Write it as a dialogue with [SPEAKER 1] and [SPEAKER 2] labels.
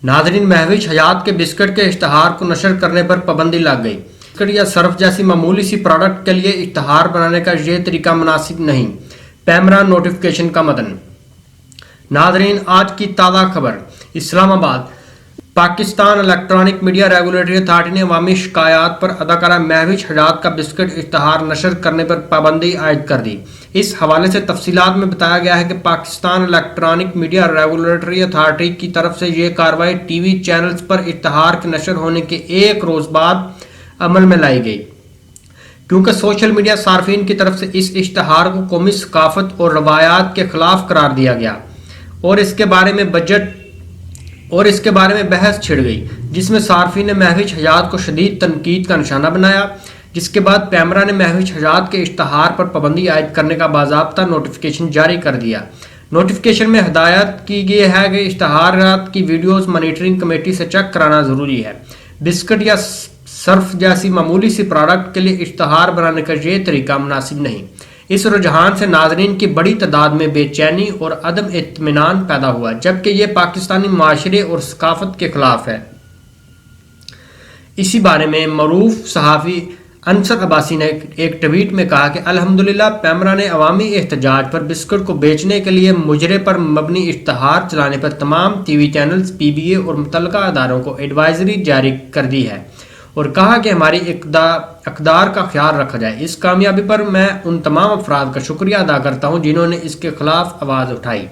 [SPEAKER 1] नाज़रीन, महविश हयात के बिस्किट के इश्तहार को नशर करने पर पाबंदी लग गई। बिस्किट या सर्फ जैसी मामूली सी प्रोडक्ट के लिए इश्तहार बनाने का ये तरीका मुनासिब नहीं। पैमरा नोटिफिकेशन का मतन। नाज़रीन, आज की ताज़ा खबर। Islamabad. Pakistan electronic media regulatory authority ने अवामी शिकायत पर अदाकारा महविश हयात का बिस्किट इश्तहार नशर करने पर पाबंदी आयद कर दी। इस हवाले से तफसीलात में बताया गया है कि Pakistan electronic media regulatory authority की तरफ से ये कार्रवाई टीवी चैनल्स पर इश्तहार के नशर होने के एक रोज़ बाद अमल में लाई गई, क्योंकि सोशल मीडिया सार्फिन की तरफ से इस इश्तहार को कौमी सकाफत और रवायात के खिलाफ करार दिया गया और इसके बारे में बहस छिड़ गई, जिसमें सार्फिन ने महविश हयात को शदीद तनकीद का निशाना बनाया। जिसके बाद पैमरा ने महविश हयात के इश्तहार पर पाबंदी आयद करने का बाज़ाब्ता नोटिफिकेशन जारी कर दिया। नोटिफिकेशन में हिदायत की गई है कि इश्तहारात की वीडियोस मॉनिटरिंग कमेटी से चेक कराना ज़रूरी है। बिस्किट या सर्फ जैसी मामूली सी प्रोडक्ट के लिए इश्तहार बनाने का ये तरीका मुनासिब नहीं। इस रुझान से नाज़रीन की बड़ी तादाद में बेचैनी और अदम इत्मीनान पैदा हुआ, जबकि ये पाकिस्तानी माशरे और सकाफत के खिलाफ है। इसी बारे में मरूफ सहाफ़ी अनसर अब्बासी ने एक ट्वीट में कहा कि अल्हम्दुलिल्लाह, पैमरा ने अवामी एहतजाज पर बिस्किट को बेचने के लिए मुजरे पर मबनी इश्तहार चलाने पर तमाम टीवी चैनल्स, PBA और मुतल्लिका अदारों को एडवाइजरी जारी कर दी है और कहा कि हमारी अक़दार का ख्याल रखा जाए। इस कामयाबी पर मैं उन तमाम अफराद का शुक्रिया अदा करता हूँ जिन्होंने इसके खिलाफ आवाज़ उठाई।